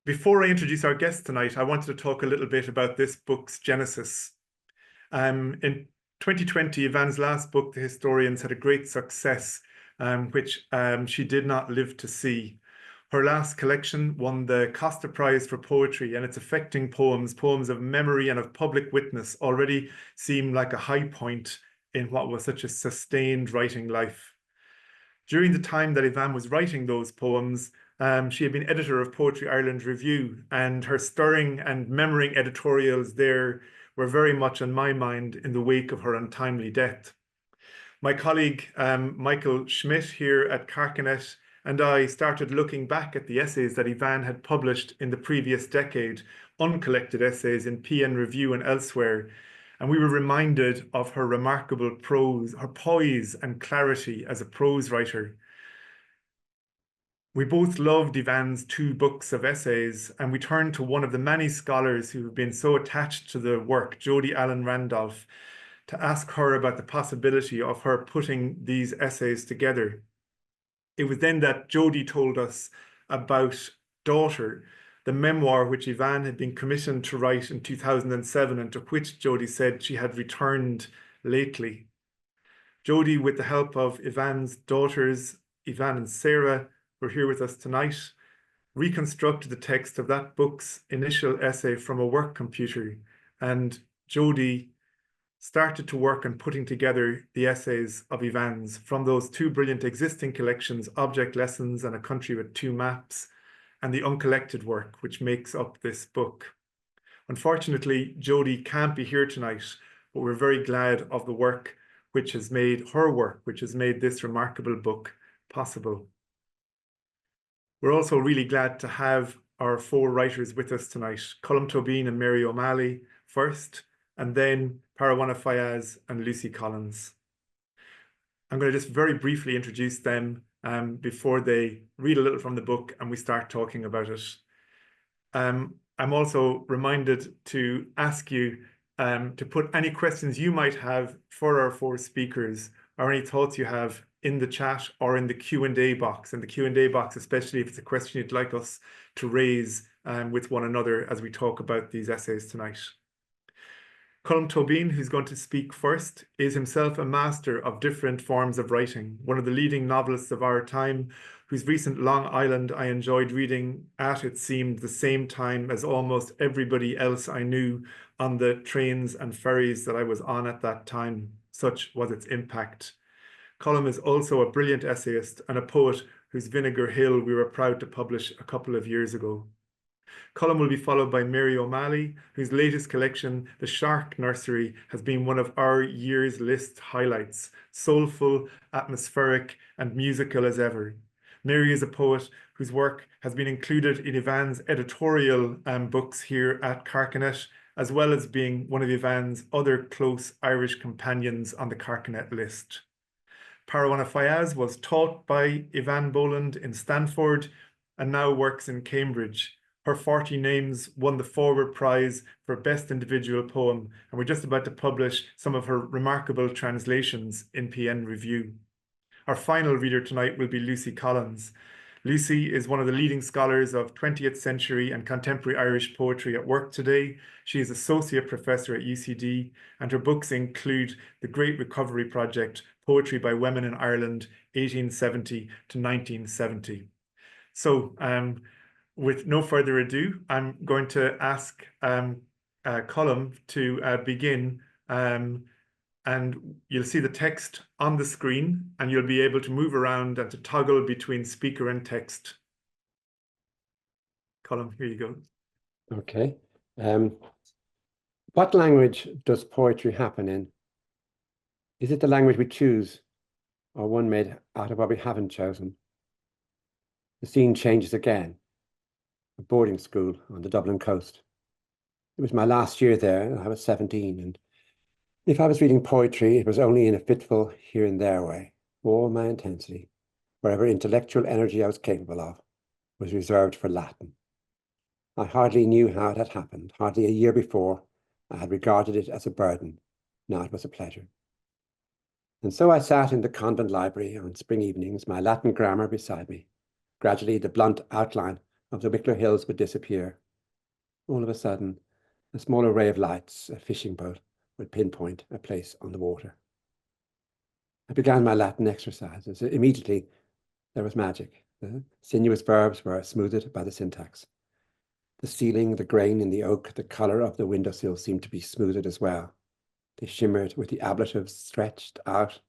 Before I introduce our guest tonight, I wanted to talk a little bit about this book's genesis. In 2020, Eavan's last book, The Historians, had a great success, which she did not live to see. Her last collection won the Costa Prize for Poetry, and its affecting poems, poems of memory and of public witness, already seem like a high point in what was such a sustained writing life. During the time that Eavan was writing those poems, she had been editor of Poetry Ireland Review, and her stirring and memorying editorials there were very much on my mind in the wake of her untimely death. My colleague, Michael Schmidt here at Carcanet, and I started looking back at the essays that Eavan had published in the previous decade, uncollected essays in PN Review and elsewhere, and we were reminded of her remarkable prose, her poise and clarity as a prose writer. We both loved Eavan's 2 books of essays, and we turned to one of the many scholars who have been so attached to the work, Jody Allen Randolph, to ask her about the possibility of her putting these essays together. It was then that Jody told us about Daughter, the memoir which Eavan had been commissioned to write in 2007 and to which Jody said she had returned lately. Jody, with the help of Eavan's daughters, Eavan and Sarah, who are here with us tonight, reconstructed the text of that book's initial essay from a work computer, and Jody started to work on putting together the essays of Eavan's from those 2 brilliant existing collections, Object Lessons and A Country with 2 Maps, and the uncollected work which makes up this book. Unfortunately, Jody can't be here tonight, but we're very glad of the work which has made her work, which has made this remarkable book possible. We're also really glad to have our 4 writers with us tonight, Colm Tóibín and Mary O'Malley first, and then Parawana Fayaz and Lucy Collins. I'm going to just very briefly introduce them before they read a little from the book and we start talking about it. I'm also reminded to ask you to put any questions you might have for our 4 speakers or any thoughts you have in the chat or in the Q&A box. In the Q&A box, especially if it's a question you'd like us to raise with one another as we talk about these essays tonight. Colm Tóibín, who's going to speak first, is himself a master of different forms of writing, one of the leading novelists of our time, whose recent Long Island I enjoyed reading at, it seemed, the same time as almost everybody else I knew on the trains and ferries that I was on at that time. Such was its impact. Colm is also a brilliant essayist and a poet whose Vinegar Hill we were proud to publish a couple of years ago. Colm will be followed by Mary O'Malley, whose latest collection, The Shark Nursery, has been one of our year's list highlights, soulful, atmospheric, and musical as ever. Mary is a poet whose work has been included in Eavan's editorial books here at Carcanet, as well as being one of Eavan's other close Irish companions on the Carcanet list. Parawana Fayaz was taught by Eavan Boland in Stanford and now works in Cambridge. Her 40 Names won the Foreword Prize for Best Individual Poem, and we're just about to publish some of her remarkable translations in PN Review. Our final reader tonight will be Lucy Collins. Lucy is one of the leading scholars of 20th century and contemporary Irish poetry at work today. She is Associate Professor at UCD, and her books include The Great Recovery Project, Poetry by Women in Ireland, 1870 to 1970. So, with no further ado, I'm going to ask Colm to begin, and you'll see the text on the screen and you'll be able to move around and to toggle between speaker and text. Colm, here you go. Okay. What language does poetry happen in? Is it the language we choose or one made out of what we haven't chosen? The scene changes again. A boarding school on the Dublin coast. It was my last year there, and I was 17, and if I was reading poetry, it was only in a fitful here and there way. All my intensity, whatever intellectual energy I was capable of, was reserved for Latin. I hardly knew how it had happened. Hardly a year before, I had regarded it as a burden. Now it was a pleasure. And so I sat in the convent library on spring evenings, my Latin grammar beside me. Gradually, the blunt outline of the Wicklow Hills would disappear. All of a sudden, a small array of lights, a fishing boat, would pinpoint a place on the water. I began my Latin exercises. Immediately, there was magic. The sinuous verbs were smoothed by the syntax. The ceiling, the grain in the oak, the colour of the windowsill seemed to be smoothed as well. They shimmered with the ablatives stretched out,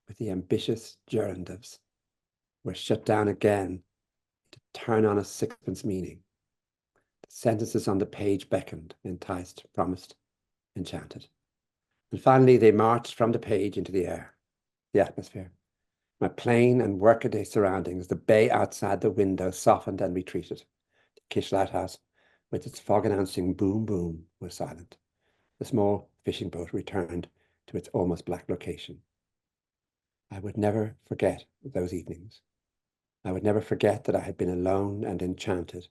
with the ambitious gerundives were shut down again to turn on a sixpence meaning. The sentences on the page beckoned, enticed, promised, enchanted. And finally, they marched from the page into the air, the atmosphere. My plain and workaday surroundings, the bay outside the window softened and retreated. The Kish Lighthouse, with its fog-announcing boom boom, was silent. The small fishing boat returned to its almost black location. I would never forget those evenings. I would never forget that I had been alone and enchanted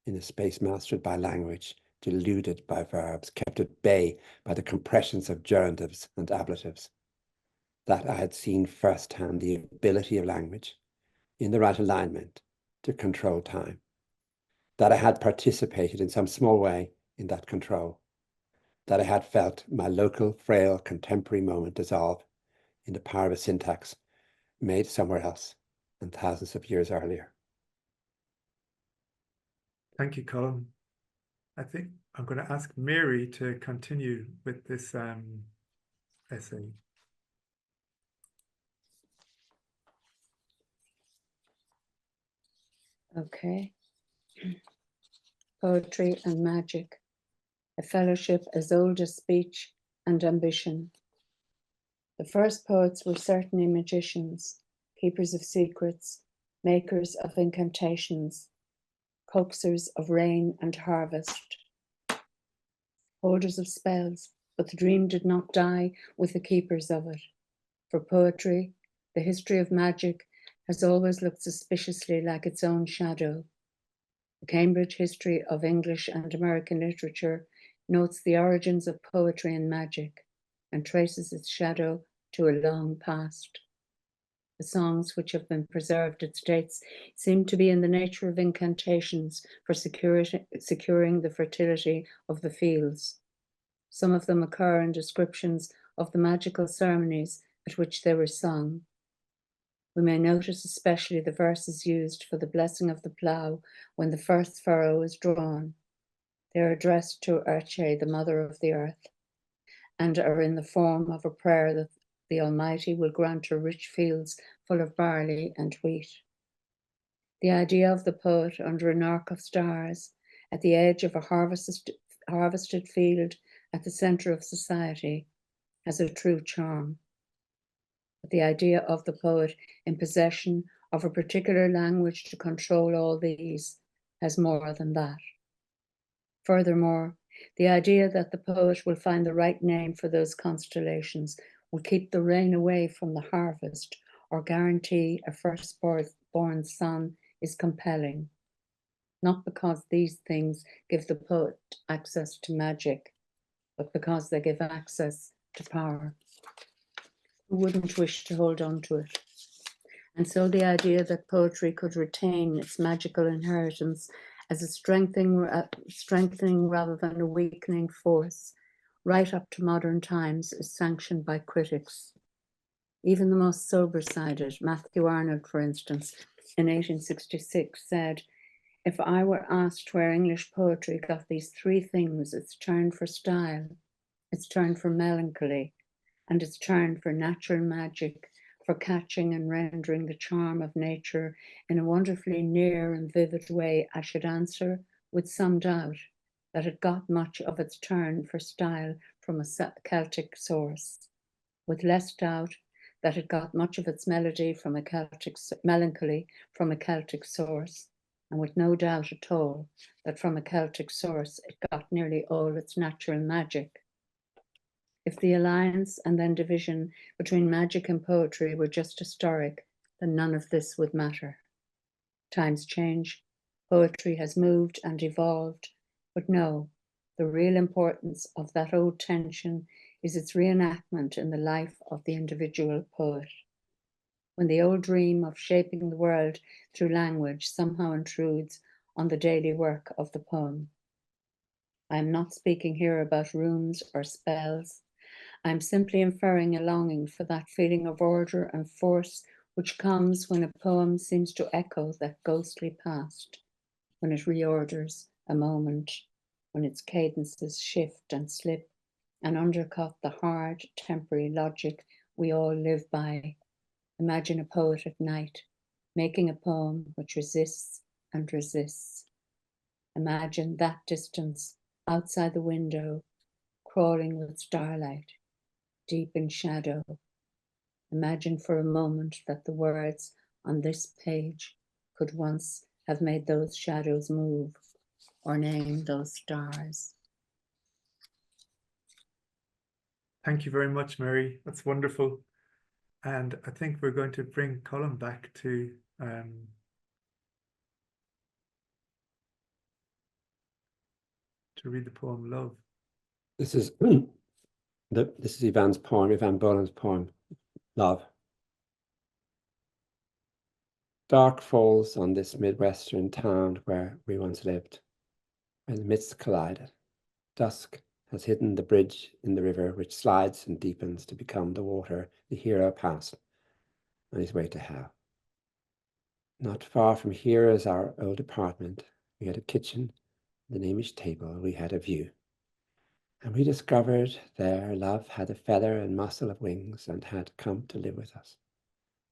in a space mastered by language, deluded by verbs, kept at bay by the compressions of gerundives and ablatives. That I had seen firsthand the ability of language, in the right alignment, to control time. That I had participated in some small way in that control. That I had felt my local, frail, contemporary moment dissolve in the power of a syntax made somewhere else and thousands of years earlier. Thank you, Colin. I think I'm going to ask Mary to continue with this essay. Okay. Poetry and magic, a fellowship as old as speech and ambition. The first poets were certainly magicians, keepers of secrets, makers of incantations, coaxers of rain and harvest, holders of spells, but the dream did not die with the keepers of it. For poetry, the history of magic has always looked suspiciously like its own shadow. The Cambridge History of English and American Literature notes the origins of poetry and magic and traces its shadow to a long past. The songs which have been preserved at dates seem to be in the nature of incantations for securing the fertility of the fields. Some of them occur in descriptions of the magical ceremonies at which they were sung. We may notice especially the verses used for the blessing of the plough when the first furrow is drawn. They are addressed to Urche, the mother of the earth, and are in the form of a prayer that the Almighty will grant her rich fields full of barley and wheat. The idea of the poet under an arc of stars, at the edge of a harvested field at the centre of society, has a true charm. But the idea of the poet in possession of a particular language to control all these has more than that. Furthermore, the idea that the poet will find the right name for those constellations, will keep the rain away from the harvest, or guarantee a firstborn son is compelling. Not because these things give the poet access to magic, but because they give access to power. Who wouldn't wish to hold on to it? And so the idea that poetry could retain its magical inheritance as a strengthening rather than a weakening force, right up to modern times, is sanctioned by critics. Even the most sober-sided, Matthew Arnold, for instance, in 1866 said, "If I were asked where English poetry got these three things, its turn for style, its turn for melancholy, and its turn for natural magic, for catching and rendering the charm of nature in a wonderfully near and vivid way, I should answer, with some doubt, that it got much of its turn for style from a Celtic source, with less doubt that it got much of its melancholy from a Celtic source, and with no doubt at all that from a Celtic source it got nearly all its natural magic. If the alliance and then division between magic and poetry were just historic, then none of this would matter. Times change, poetry has moved and evolved, but no, the real importance of that old tension is its reenactment in the life of the individual poet. When the old dream of shaping the world through language somehow intrudes on the daily work of the poem. I am not speaking here about runes or spells. I am simply inferring a longing for that feeling of order and force which comes when a poem seems to echo that ghostly past, when it reorders a moment, when its cadences shift and slip and undercut the hard, temporary logic we all live by. Imagine a poet at night, making a poem which resists and resists. Imagine that distance outside the window, crawling with starlight, deep in shadow. Imagine for a moment that the words on this page could once have made those shadows move or name those stars. Thank you very much, Mary. That's wonderful. And I think we're going to bring Colin back to read the poem Love. This is Eavan's poem, Eavan Boland's poem, Love. Dark falls on this Midwestern town where we once lived, where the mists collided. Dusk has hidden the bridge in the river, which slides and deepens to become the water the hero passed on his way to hell. Not far from here is our old apartment. We had a kitchen, the Namish table. We had a view. And we discovered there love had a feather and muscle of wings and had come to live with us,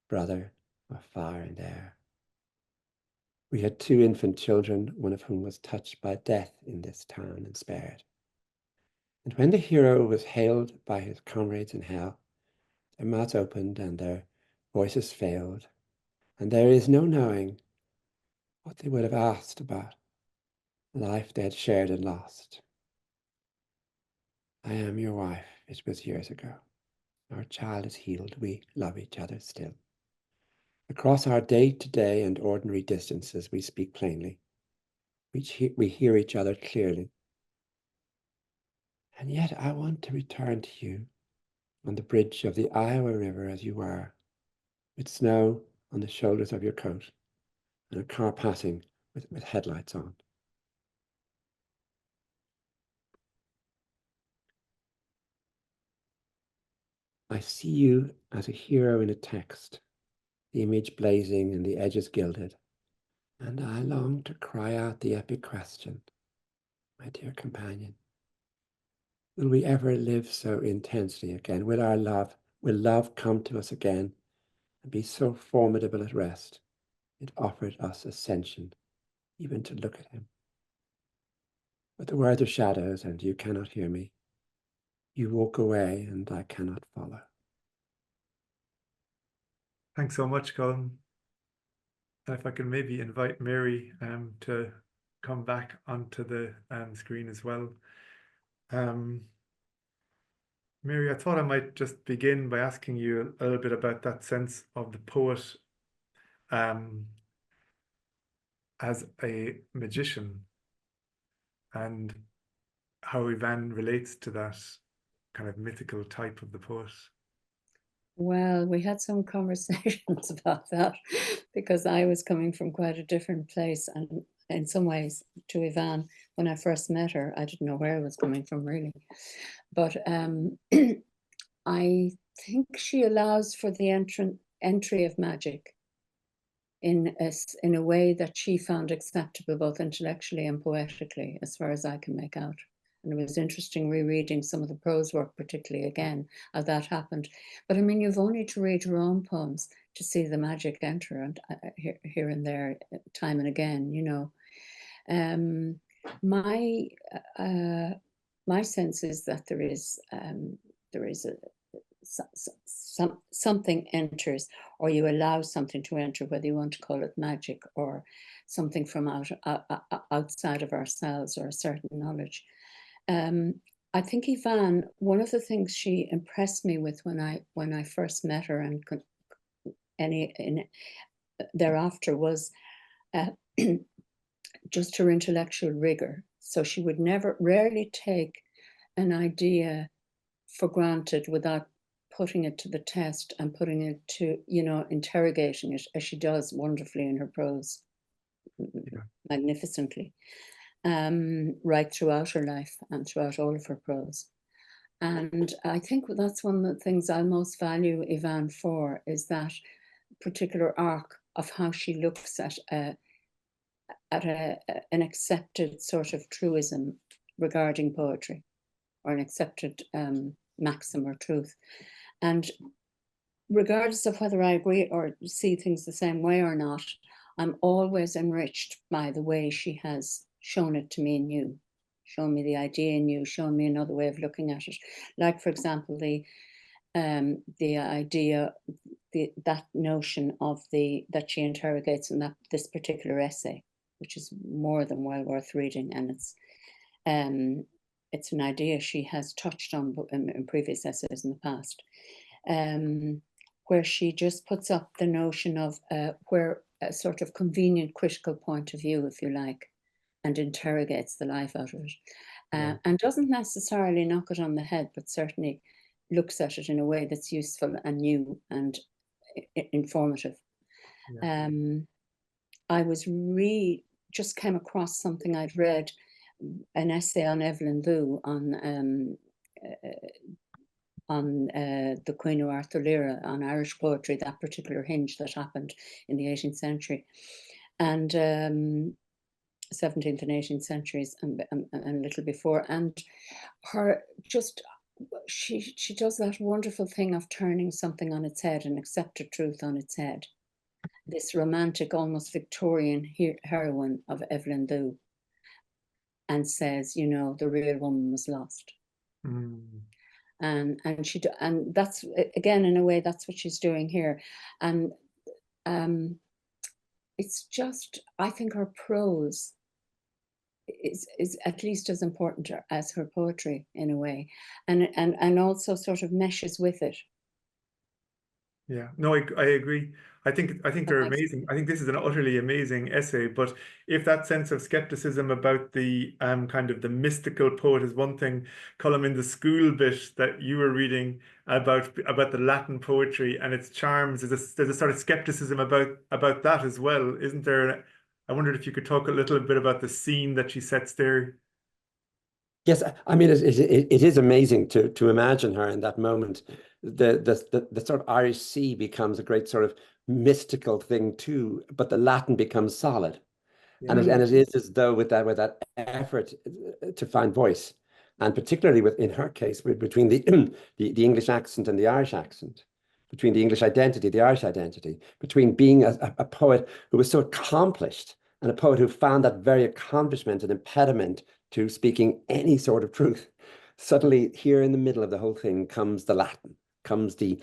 brother of fire and air. We had 2 infant children, one of whom was touched by death in this town and spared. And when the hero was hailed by his comrades in hell, their mouths opened and their voices failed, and there is no knowing what they would have asked about the life they had shared and lost. I am your wife, it was years ago. Our child is healed, we love each other still. Across our day-to-day and ordinary distances, we speak plainly. We hear each other clearly. And yet I want to return to you on the bridge of the Iowa River as you were, with snow on the shoulders of your coat and a car passing with headlights on. I see you as a hero in a text, the image blazing and the edges gilded, and I long to cry out the epic question, my dear companion. Will we ever live so intensely again? Will love come to us again and be so formidable at rest? It offered us ascension, even to look at him. But the words are shadows and you cannot hear me. You walk away and I cannot follow. Thanks so much, Colin. If I can maybe invite Mary to come back onto the screen as well. Mary, I thought I might just begin by asking you a little bit about that sense of the poet as a magician and how Eavan relates to that kind of mythical type of the poet. Well, we had some conversations about that because I was coming from quite a different place, and in some ways to Eavan, when I first met her, I didn't know where I was coming from really. But I think she allows for the entry of magic in a way that she found acceptable both intellectually and poetically, as far as I can make out. And it was interesting rereading some of the prose work, particularly again, how that happened. But I mean, you've only to read your own poems to see the magic enter, and here and there, time and again, you know. My sense is that there is something enters, or you allow something to enter, whether you want to call it magic or something from outside of ourselves or a certain knowledge. I think Eavan, one of the things she impressed me with when I first met her and thereafter was just her intellectual rigor. So she would rarely take an idea for granted without putting it to the test and putting it to, interrogating it, as she does wonderfully in her prose. magnificently, right throughout her life and throughout all of her prose. And I think that's one of the things I most value Eavan for, is that particular arc of how she looks at an accepted sort of truism regarding poetry, or an accepted maxim or truth. And regardless of whether I agree or see things the same way or not, I'm always enriched by the way she has shown it to me anew, shown me the idea anew, shown me another way of looking at it. Like, for example, the idea, that notion of that she interrogates in this particular essay, which is more than well worth reading, and it's an idea she has touched on in previous essays in the past, where she just puts up the notion of where a sort of convenient critical point of view, if you like, and interrogates the life out of it, and doesn't necessarily knock it on the head, but certainly looks at it in a way that's useful and new and informative. I just came across something I'd read, an essay on Evelyn Dhu on the Queen of Arthur Lyra, on Irish poetry, that particular hinge that happened in the 18th century, and 17th and 18th centuries, and a little before. And she does that wonderful thing of turning something on its head, and accepted truth on its head. This romantic, almost Victorian heroine of Evelyn Dhu, and says, you know, the real woman was lost. And that's, again, in a way, that's what she's doing here. And it's just, I think her prose is at least as important as her poetry in a way, and also sort of meshes with it. Yeah, no, I agree. I think they're amazing. I think this is an utterly amazing essay. But if that sense of skepticism about the kind of the mystical poet is one thing, Colm, in the school bit that you were reading about the Latin poetry and its charms, there's a sort of skepticism about that as well, isn't there? I wondered if you could talk a little bit about the scene that she sets there. Yes, I mean, it is amazing to imagine her in that moment. The sort of Irish Sea becomes a great sort of mystical thing too, but the Latin becomes solid, and it is as though with that effort to find voice, and particularly in her case between the English accent and the Irish accent, between the English identity, the Irish identity, between being a poet who was so accomplished and a poet who found that very accomplishment an impediment to speaking any sort of truth. Suddenly, here in the middle of the whole thing comes the Latin, comes the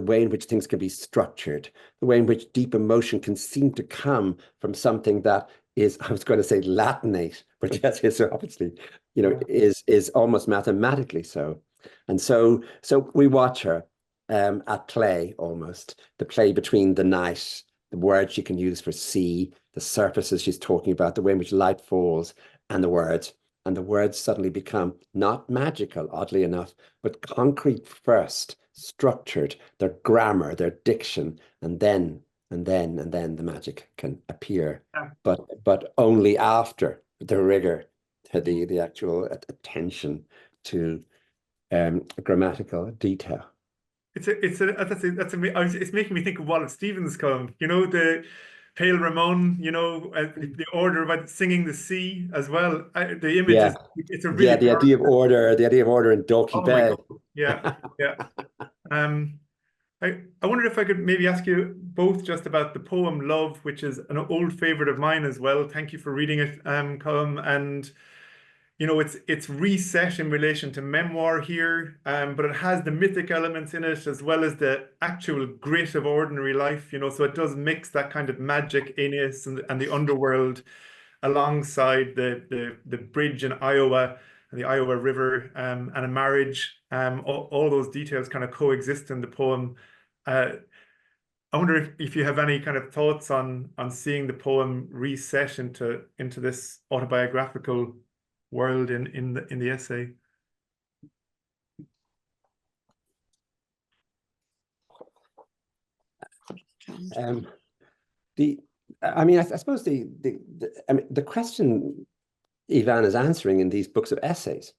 way in which things can be structured, the way in which deep emotion can seem to come from something that is, I was going to say Latinate, but yes, is obviously, you know, is almost mathematically so. And so we watch her at play, almost, the play between the night, the words she can use for sea, the surfaces she's talking about, the way in which light falls, and the words suddenly become not magical, oddly enough, but concrete first, structured, their grammar, their diction, and then the magic can appear, but only after the rigor, the actual attention to grammatical detail. It's making me think of Wallace Stevens' column, you know, the Pale Ramon, you know, the order about singing the sea as well. The image is, it's a really the idea of order in Dalkey Bay. Yeah. I wondered if I could maybe ask you both just about the poem Love, which is an old favorite of mine as well. Thank you for reading it, Colm. And you know, it's reset in relation to memoir here, but it has the mythic elements in it as well as the actual grit of ordinary life, you know, so it does mix that kind of magic Aeneas and the underworld alongside the bridge in Iowa and the Iowa River, and a marriage. All those details kind of coexist in the poem. I wonder if you have any kind of thoughts on seeing the poem reset into this autobiographical world in the essay. I mean, I suppose I mean, the question Eavan is answering in these books of essays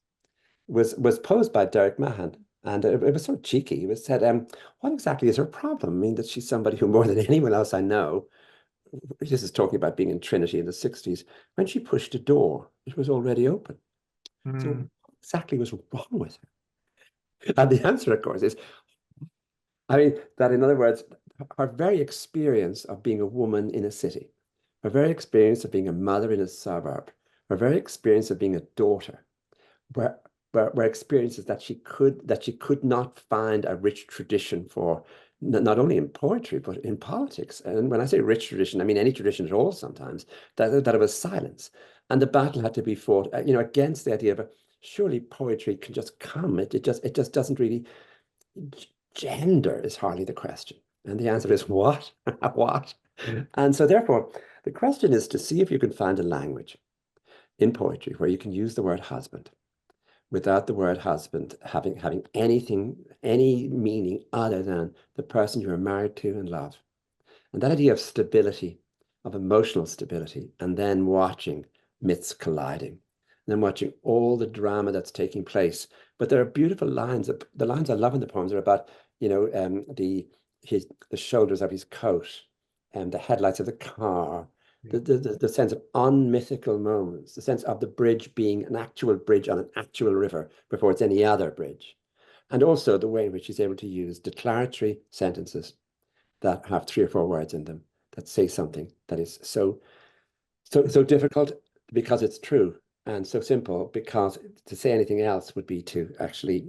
was posed by Derek Mahan. And it was sort of cheeky. It was said, what exactly is her problem? I mean, that she's somebody who more than anyone else I know, this is talking about being in Trinity in the 60s, when she pushed a door, it was already open. So what exactly was wrong with her? And the answer, of course, is, I mean, that in other words, her very experience of being a woman in a city, her very experience of being a mother in a suburb, her very experience of being a daughter, were experiences that she could not find a rich tradition for, not only in poetry but in politics. And when I say rich tradition, I mean any tradition at all. Sometimes that it was silence, and the battle had to be fought, against the idea of surely poetry can just come. It just doesn't really. Gender is hardly the question, and the answer is what, what, and so therefore the question is to see if you can find a language in poetry where you can use the word husband without the word husband having any meaning other than the person you are married to and love. And that idea of stability, of emotional stability, and then watching myths colliding, and then watching all the drama that's taking place. But there are beautiful lines. The lines I love in the poems are about, the shoulders of his coat and the headlights of the car, the sense of unmythical moments, the sense of the bridge being an actual bridge on an actual river before it's any other bridge. And also the way in which he's able to use declaratory sentences that have 3 or 4 words in them that say something that is so difficult because it's true, and so simple because to say anything else would be to actually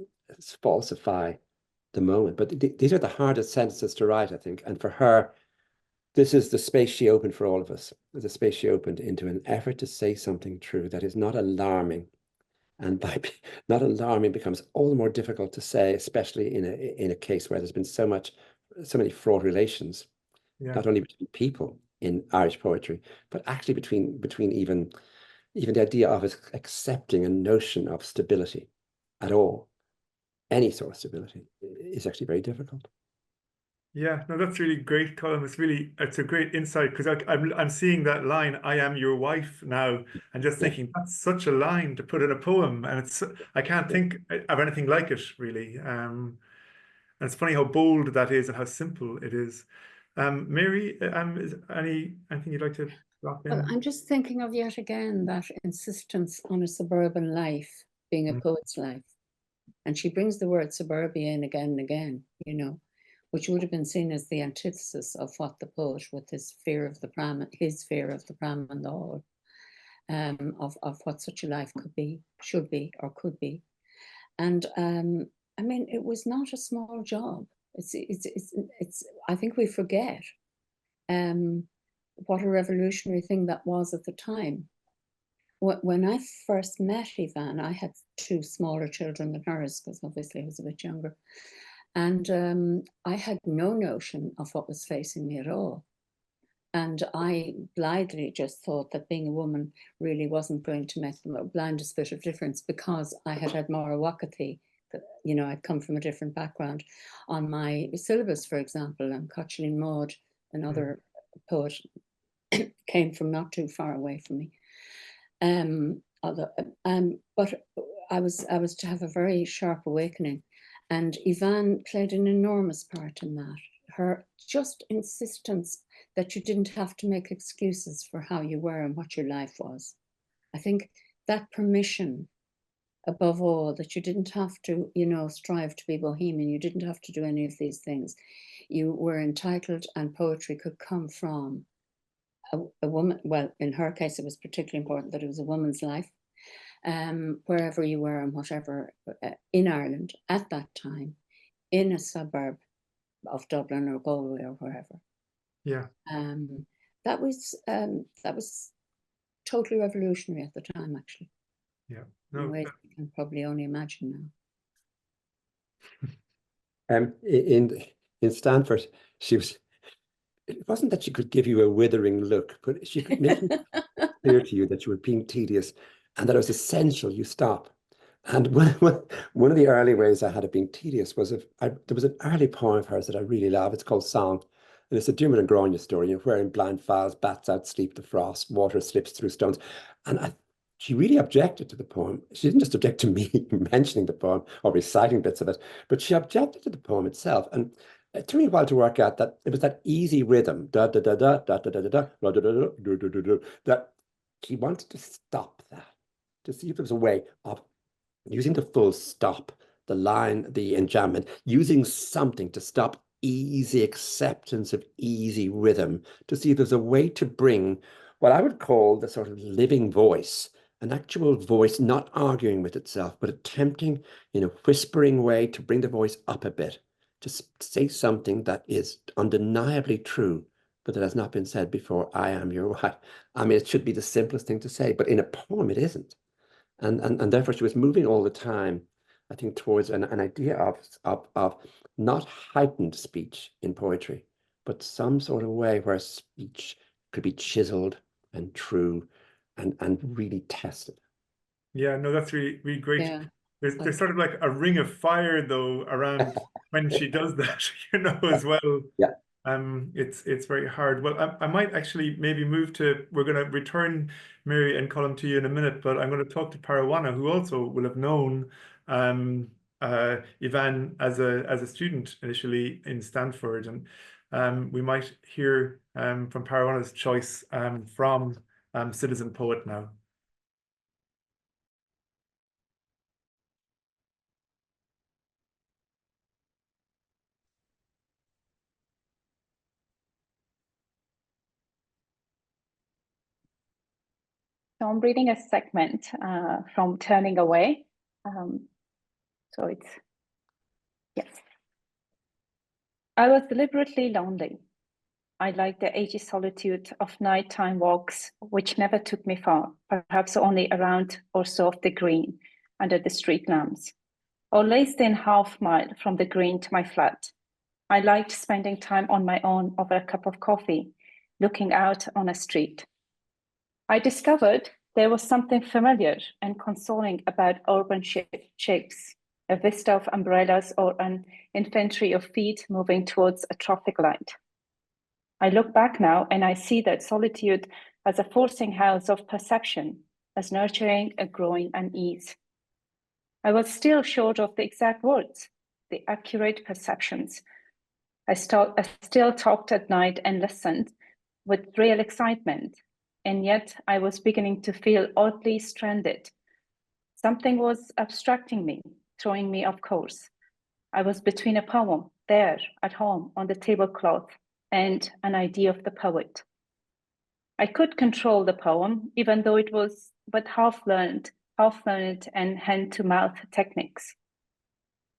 falsify the moment. But these are the hardest sentences to write, I think. And for her, this is the space she opened for all of us, the space she opened into an effort to say something true that is not alarming. And by not alarming becomes all the more difficult to say, especially in a case where there's been so many fraught relations, not only between people in Irish poetry, but actually between even the idea of accepting a notion of stability at all, any sort of stability, is actually very difficult. Yeah, no, that's really great, Colin. It's a great insight because I'm seeing that line, "I am your wife" now, and just thinking that's such a line to put in a poem, and I can't think of anything like it really. And it's funny how bold that is and how simple it is. Mary, is anything you'd like to drop Well, in? I'm just thinking of yet again that insistence on a suburban life being a poet's life. And she brings the word suburbia in again and again, which would have been seen as the antithesis of what the poet, with his fear of the pram and the hall, of what such a life could be, should be, or could be. And I mean, it was not a small job. It's I think we forget what a revolutionary thing that was at the time. When I first met Eavan, I had 2 smaller children than hers, because obviously I was a bit younger. And I had no notion of what was facing me at all. And I blithely just thought that being a woman really wasn't going to make the blindest bit of difference, because I had Mara Wakati. I'd come from a different background. On my syllabus, for example, and Cochlin Maud, another poet, came from not too far away from me. But I was to have a very sharp awakening, and Eavan played an enormous part in that. Her just insistence that you didn't have to make excuses for how you were and what your life was. I think that permission, above all, that you didn't have to, strive to be bohemian, you didn't have to do any of these things. You were entitled, and poetry could come from a woman. Well, in her case, it was particularly important that it was a woman's life, wherever you were and whatever, in Ireland at that time, in a suburb of Dublin or Galway or wherever. Yeah. That was totally revolutionary at the time, actually. Yeah. In ways you can probably only imagine now. In Stanford, it wasn't that she could give you a withering look, but she could make it clear to you that you were being tedious and that it was essential you stop. And one of the early ways I had of being tedious was there was an early poem of hers that I really love. It's called Song. And it's a Diarmuid and Gráinne story, wherein blind fowls bats outsleep the frost, water slips through stones. And she really objected to the poem. She didn't just object to me mentioning the poem or reciting bits of it, but she objected to the poem itself. And it took me a while to work out that it was that easy rhythm, da da da da da da da da da da da da da da da, that she wanted to stop that, to see if there was a way of using the full stop, the line, the enjambment, using something to stop easy acceptance of easy rhythm, to see if there's a way to bring what I would call the sort of living voice, an actual voice not arguing with itself, but attempting in a whispering way to bring the voice up a bit, to say something that is undeniably true, but that has not been said before. I am your wife. I mean, it should be the simplest thing to say, but in a poem, it isn't. And therefore she was moving all the time, I think, towards an idea of not heightened speech in poetry, but some sort of way where speech could be chiseled and true and really tested. Yeah, no, that's really, really great. Yeah. There's sort of like a ring of fire though around when she does that, as well. Yeah. It's very hard. Well, I might actually maybe move to, we're going to return Mary and Colm to you in a minute, but I'm going to talk to Parawana, who also will have known Eavan as a student initially in Stanford, and we might hear from Parawana's choice from Citizen Poet now. So I'm reading a segment from Turning Away. So it's, yes. I was deliberately lonely. I liked the edgy solitude of nighttime walks, which never took me far, perhaps only a round or so of the green under the street lamps, or less than half-mile from the green to my flat. I liked spending time on my own over a cup of coffee, looking out on a street. I discovered there was something familiar and consoling about urban shapes, a vista of umbrellas or an infantry of feet moving towards a traffic light. I look back now and I see that solitude as a forcing house of perception, as nurturing a growing unease. I was still short of the exact words, the accurate perceptions. I still talked at night and listened with real excitement, and yet I was beginning to feel oddly stranded. Something was abstracting me, throwing me off course. I was between a poem, there, at home, on the tablecloth, and an idea of the poet. I could control the poem, even though it was but half-learned and hand-to-mouth techniques.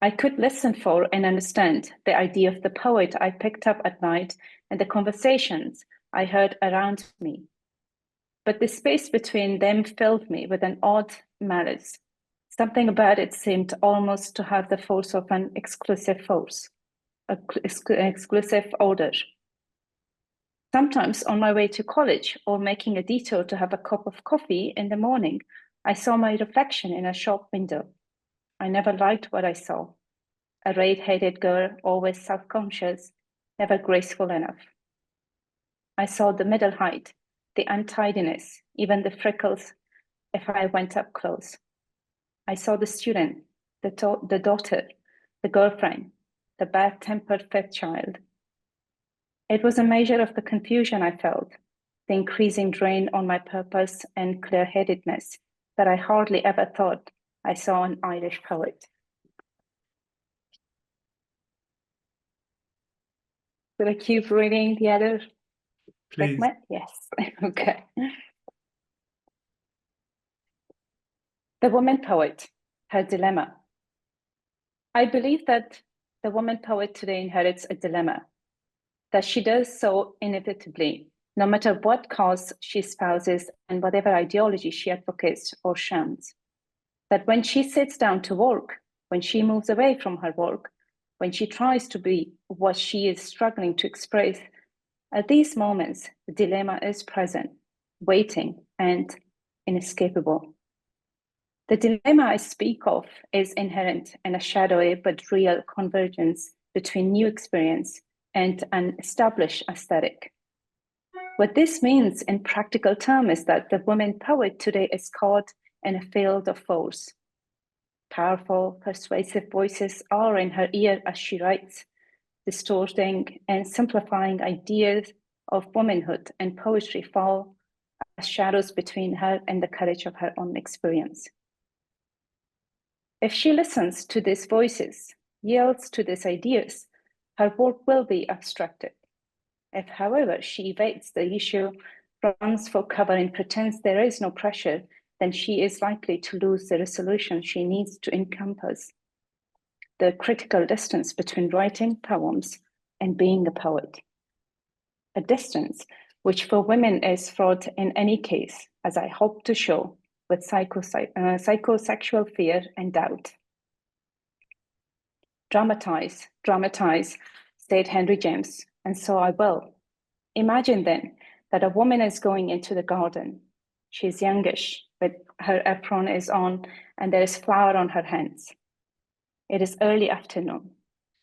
I could listen for and understand the idea of the poet I picked up at night and the conversations I heard around me. But the space between them filled me with an odd malice. Something about it seemed almost to have the force of an exclusive force, an exclusive order. Sometimes on my way to college or making a detour to have a cup of coffee in the morning, I saw my reflection in a shop window. I never liked what I saw. A red-headed girl, always self-conscious, never graceful enough. I saw the middle height, the untidiness, even the freckles if I went up close. I saw the student, the daughter, the girlfriend, the bad-tempered fifth child. It was a measure of the confusion I felt, the increasing drain on my purpose and clear-headedness that I hardly ever thought I saw an Irish poet. Will I keep reading the other segment? Yes, okay. The woman poet, her dilemma. I believe that the woman poet today inherits a dilemma, that she does so inevitably, no matter what cause she espouses and whatever ideology she advocates or shuns. That when she sits down to work, when she moves away from her work, when she tries to be what she is struggling to express, at these moments, the dilemma is present, waiting, and inescapable. The dilemma I speak of is inherent in a shadowy but real convergence between new experience and an established aesthetic. What this means in practical terms is that the woman poet today is caught in a field of force. Powerful, persuasive voices are in her ear as she writes, distorting and simplifying ideas of womanhood and poetry fall as shadows between her and the courage of her own experience. If she listens to these voices, yields to these ideas, her work will be abstracted. If, however, she evades the issue, runs for cover and pretends there is no pressure, then she is likely to lose the resolution she needs to encompass the critical distance between writing poems and being a poet. A distance which for women is fraught in any case, as I hope to show, with psychosexual fear and doubt. Dramatize, said Henry James, and so I will. Imagine then that a woman is going into the garden. She is youngish, but her apron is on and there is flour on her hands. It is early afternoon.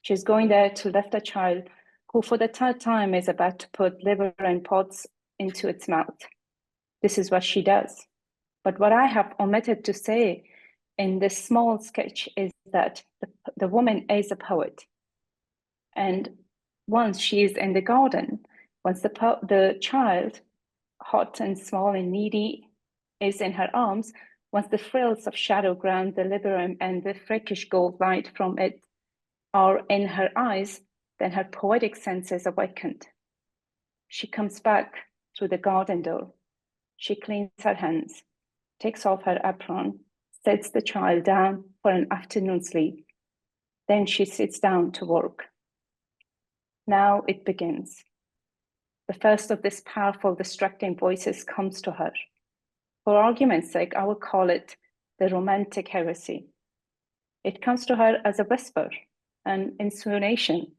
She is going there to lift a child who for the third time is about to put liver and pods into its mouth. This is what she does. But what I have omitted to say in this small sketch is that the woman is a poet. And once she is in the garden, once the child, hot and small and needy, is in her arms, once the frills of shadow ground the liver and the freakish gold light from it are in her eyes, then her poetic sense is awakened. She comes back through the garden door. She cleans her hands, takes off her apron, sets the child down for an afternoon sleep. Then she sits down to work. Now it begins. The first of these powerful, distracting voices comes to her. For argument's sake, I will call it the romantic heresy. It comes to her as a whisper, an insinuation.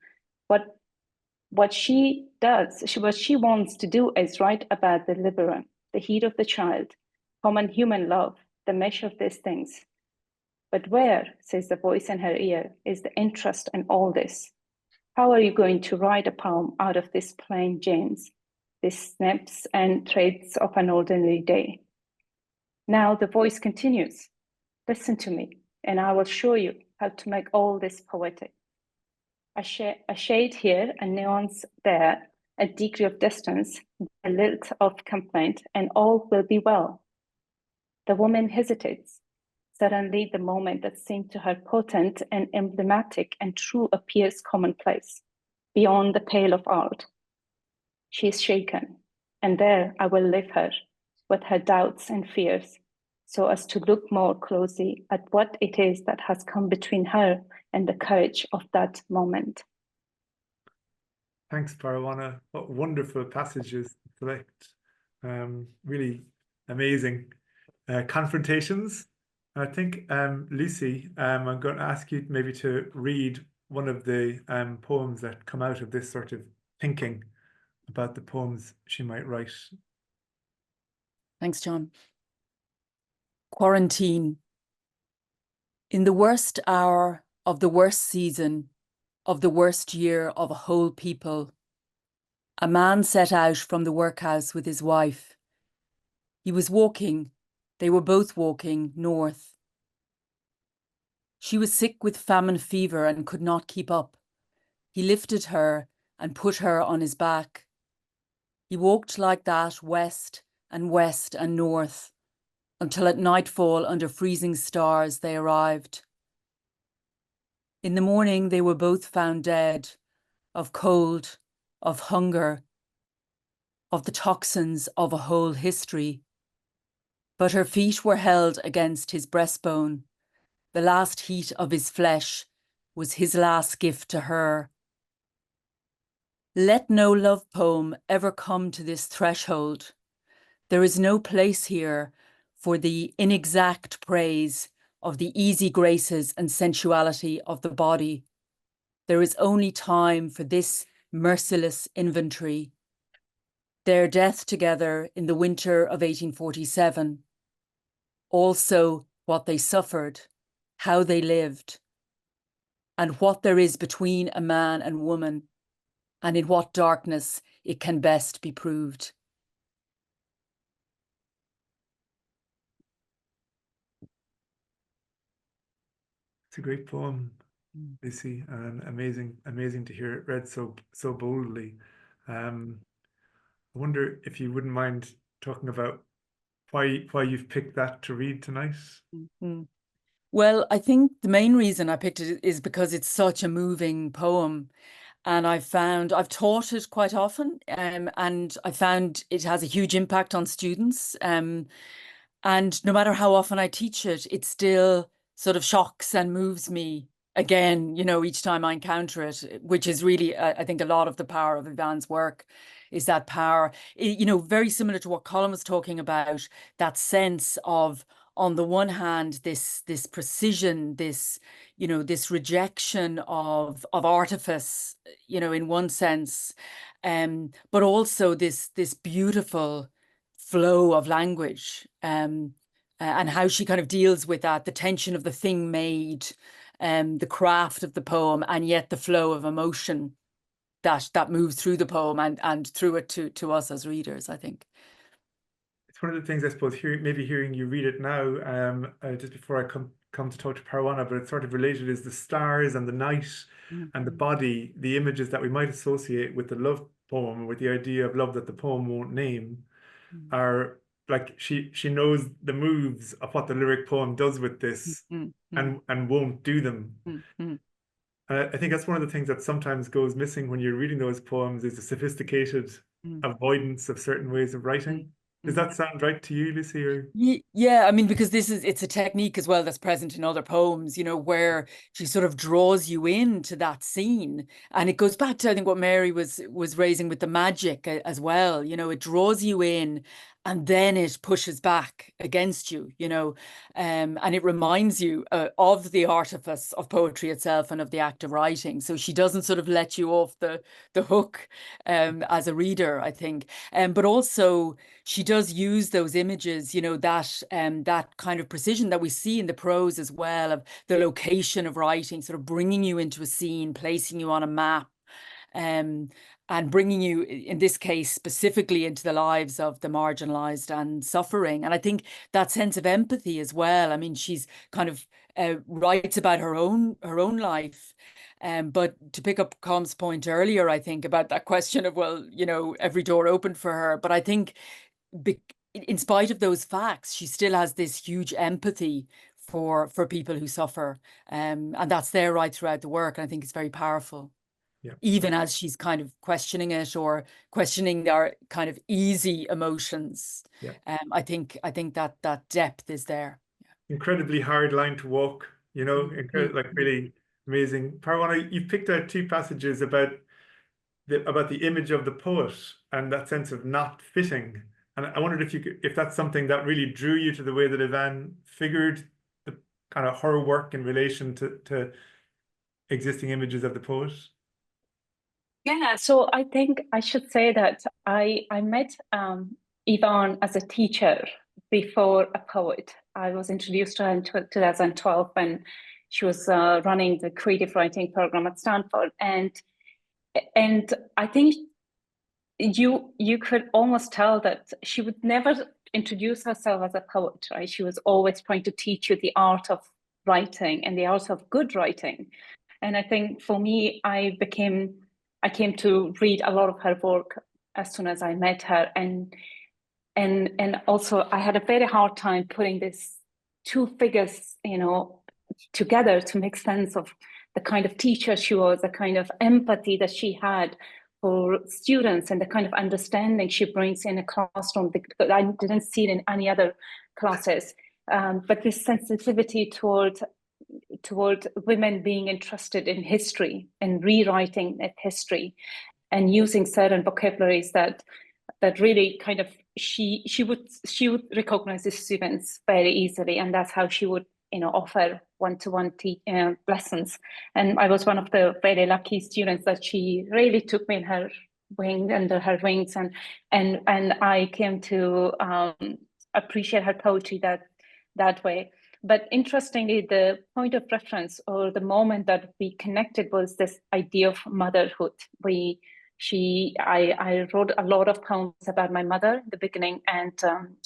What she does, what she wants to do is write about the liberum, the heat of the child, common human love, the mesh of these things. But where, says the voice in her ear, is the interest in all this? How are you going to write a poem out of these plain Janes, these snaps and threads of an ordinary day? Now the voice continues, listen to me, and I will show you how to make all this poetic. A shade here, a nuance there, a degree of distance, a lilt of complaint, and all will be well. The woman hesitates. Suddenly, the moment that seemed to her potent and emblematic and true appears commonplace, beyond the pale of art. She is shaken, and there I will leave her, with her doubts and fears, so as to look more closely at what it is that has come between her and the courage of that moment. Thanks, Parwana. What wonderful passages to select. Really amazing confrontations. I think, Lucy, I'm going to ask you maybe to read one of the poems that come out of this sort of thinking about the poems she might write. Thanks, John. Quarantine. In the worst hour of the worst season, of the worst year of a whole people, a man set out from the workhouse with his wife. He was walking, they were both walking north. She was sick with famine fever and could not keep up. He lifted her and put her on his back. He walked like that west and north, until at nightfall under freezing stars they arrived. In the morning they were both found dead, of cold, of hunger, of the toxins of a whole history. But her feet were held against his breastbone. The last heat of his flesh was his last gift to her. Let no love poem ever come to this threshold. There is no place here for the inexact praise of the easy graces and sensuality of the body. There is only time for this merciless inventory. Their death together in the winter of 1847. Also what they suffered, how they lived, and what there is between a man and woman. and in what darkness it can best be proved. It's a great poem, Lucy, and amazing to hear it read so boldly. I wonder if you wouldn't mind talking about why you've picked that to read tonight. Well, I think the main reason I picked it is because it's such a moving poem. And I've taught it quite often, and I found it has a huge impact on students. And no matter how often I teach it, it still sort of shocks and moves me again, each time I encounter it, which is really, I think, a lot of the power of Eavan's work is that power, very similar to what Colin was talking about, that sense of, on the one hand, this precision, this rejection of artifice, in one sense, but also this beautiful flow of language, and how she kind of deals with that, the tension of the thing made, the craft of the poem, and yet the flow of emotion that moves through the poem and through it to us as readers, I think. It's one of the things, I suppose, hearing you read it now, just before I come to talk to Parwana, but it's sort of related, is the stars and the night and the body, the images that we might associate with the love poem, with the idea of love that the poem won't name, are like she knows the moves of what the lyric poem does with this and won't do them. I think that's one of the things that sometimes goes missing when you're reading those poems, is the sophisticated avoidance of certain ways of writing. Does that sound right to you, Lucy? Or? Yeah, I mean, because it's a technique as well that's present in other poems, where she sort of draws you into that scene. And it goes back to, I think, what Mary was raising with the magic as well. It draws you in, and then it pushes back against you, and it reminds you of the artifice of poetry itself and of the act of writing. So she doesn't sort of let you off the hook as a reader, I think. But also she does use those images, that kind of precision that we see in the prose as well, of the location of writing, sort of bringing you into a scene, placing you on a map, and bringing you, in this case, specifically into the lives of the marginalized and suffering. And I think that sense of empathy as well. I mean, she's kind of writes about her own life. But to pick up Com's point earlier, I think, about that question of, well, every door opened for her. But I think in spite of those facts, she still has this huge empathy for people who suffer. And that's there right throughout the work. And I think it's very powerful. Yeah. Even as she's kind of questioning it, or questioning our kind of easy emotions. Yeah. I think that depth is there. Incredibly hard line to walk, like really amazing. Parwana, you've picked out two passages about the image of the poet and that sense of not fitting. And I wondered if that's something that really drew you to the way that Eavan figured the kind of her work in relation to existing images of the poet. Yeah, so I think I should say that I met Eavan as a teacher before a poet. I was introduced to her in 2012 when she was running the creative writing program at Stanford, and I think you could almost tell that she would never introduce herself as a poet, right? She was always trying to teach you the art of writing and the art of good writing. And I think for me, I came to read a lot of her work as soon as I met her, and also I had a very hard time putting these two figures, together to make sense of the kind of teacher she was, the kind of empathy that she had for students, and the kind of understanding she brings in a classroom that I didn't see it in any other classes. But this sensitivity toward women being interested in history and rewriting history, and using certain vocabularies that really kind of she would recognize the students very easily, and that's how she would offer one-to-one lessons. And I was one of the very lucky students that she really took me in her under her wings, and I came to appreciate her poetry that way. But interestingly, the point of reference, or the moment that we connected, was this idea of motherhood. We I wrote a lot of poems about my mother in the beginning, and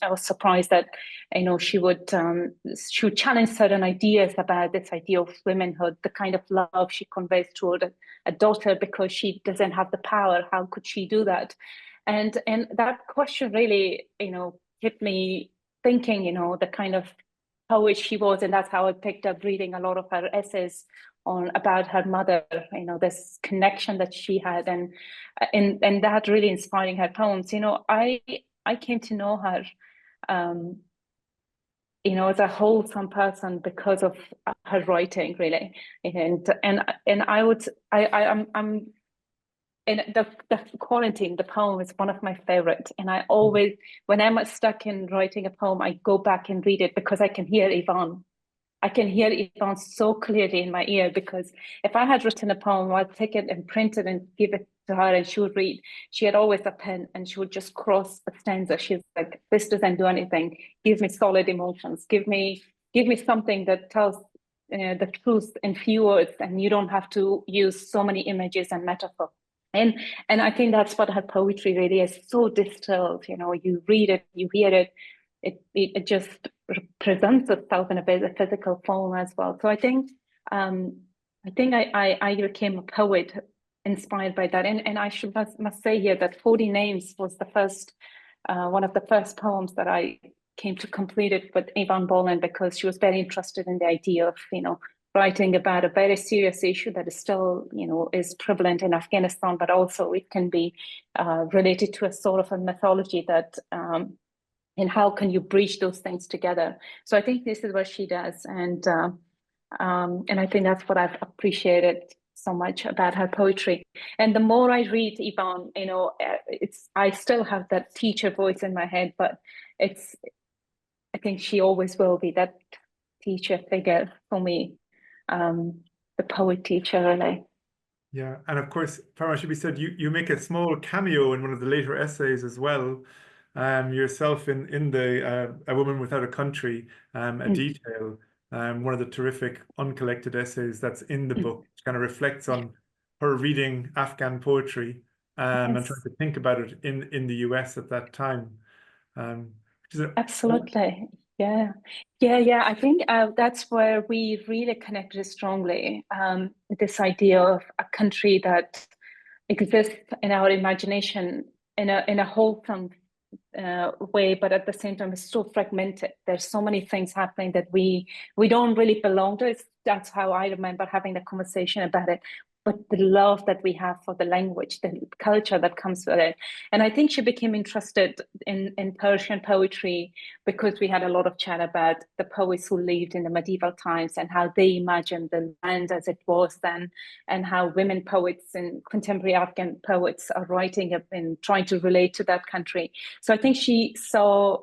I was surprised that she would challenge certain ideas about this idea of womanhood, the kind of love she conveys toward a daughter because she doesn't have the power. How could she do that? And that question really kept me thinking, the kind of poet she was, and that's how I picked up reading a lot of her essays about her mother, this connection that she had, and that really inspiring her poems. I came to know her as a wholesome person because of her writing, really. And the quarantine, the poem is one of my favorite. And I always, when I'm stuck in writing a poem, I go back and read it because I can hear Eavan. I can hear Eavan so clearly in my ear, because if I had written a poem, I'd take it and print it and give it to her and she would read. She had always a pen and she would just cross a stanza. She's like, this doesn't do anything. Give me solid emotions. Give me something that tells the truth in few words, and you don't have to use so many images and metaphors. And I think that's what her poetry really is, so distilled. You read it, you hear it, it just presents itself in a physical form as well. So I think I became a poet inspired by that. And I must say here that 40 Names was the first one of the first poems that I came to complete it with Eavan Boland, because she was very interested in the idea of writing about a very serious issue that is still is prevalent in Afghanistan, but also it can be related to a sort of a mythology that and how can you bridge those things together? So I think this is what she does, and I think that's what I've appreciated so much about her poetry. And the more I read Eavan, I still have that teacher voice in my head, but I think she always will be that teacher figure for me, the poet teacher, really. Yeah, and of course, Parma, should be said, you make a small cameo in one of the later essays as well. Yourself in the A Woman Without a Country, a detail, one of the terrific uncollected essays that's in the book, which kind of reflects on her reading Afghan poetry and trying to think about it in the US at that time. Absolutely. Yeah. I think that's where we really connected strongly. This idea of a country that exists in our imagination in a wholesome way, but at the same time it's so fragmented. There's so many things happening that we don't really belong to it. That's how I remember having the conversation about it. But the love that we have for the language, the culture that comes with it. And I think she became interested in Persian poetry because we had a lot of chat about the poets who lived in the medieval times and how they imagined the land as it was then, and how women poets and contemporary Afghan poets are writing and trying to relate to that country. So I think she saw,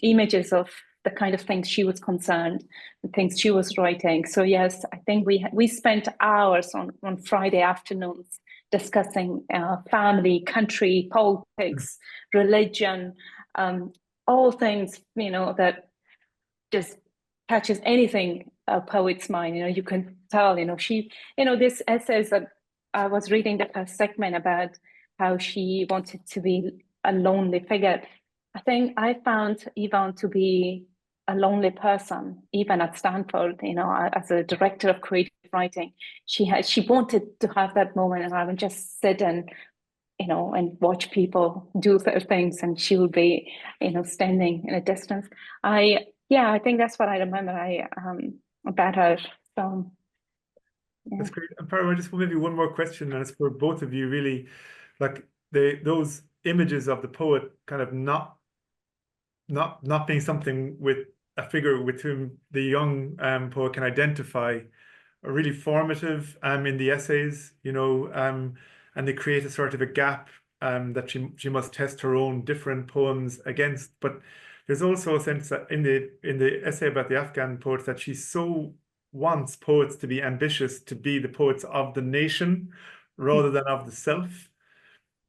images of the kind of things she was concerned, the things she was writing. So yes, I think we spent hours on Friday afternoons discussing family, country, politics, religion, all things, that just catches anything a poet's mind. You can tell, she, this essays that I was reading the first segment about how she wanted to be a lonely figure. I think I found Eavan to be a lonely person, even at Stanford, as a director of creative writing. She wanted to have that moment, and I would just sit and and watch people do their things, and she would be standing in a distance. I think that's what I remember about her. So yeah. That's great. And Parma, just maybe one more question, and it's for both of you, really. Like those images of the poet kind of not being something with a figure with whom the young poet can identify are really formative in the essays, and they create a sort of a gap that she must test her own different poems against. But there's also a sense that in the essay about the Afghan poets that she so wants poets to be ambitious, to be the poets of the nation rather than of the self.